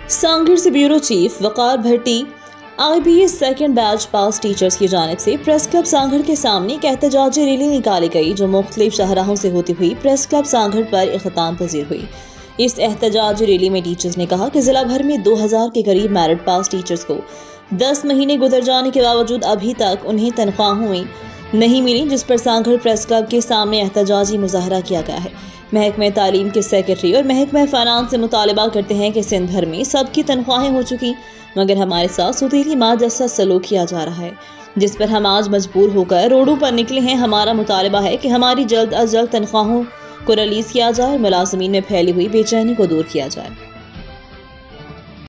सांगड़ से bureau chief वकार भट्टी IBS second batch पास teachers की जानिब से प्रेस क्लब सांगड़ के सामने एक एहतजाजी रैली निकाली गई, जो मुख्तलिफ शाहराहों से होती हुई प्रेस क्लब सांगड़ पर इख्तिताम पजीर हुई। इस एहतजाजी रैली में टीचर्स ने कहा कि जिला भर में 2000 के करीब मेरिट पास टीचर्स को 10 महीने गुजर जाने के बावजूद अभी तक उन्हें तनख्वाहों में नहीं मिली, जिस पर सांगड़ प्रेस क्लब के सामने एहतजाजी मुजाहरा किया गया है। महकमा तालीम के सेक्रेटरी और महकमा फाइनेंस से मुतालबा करते हैं कि सिंध भर में सबकी तनख्वाहें हो चुकी, मगर हमारे साथ सुतीली माँ जैसा सलूक किया जा रहा है, जिस पर हम आज मजबूर होकर रोडों पर निकले हैं। हमारा मुतालबा है कि हमारी जल्द अज जल्द तनख्वाहों को रिलीज किया जाए और मुलाजमीन में फैली हुई बेचैनी को दूर किया जाए।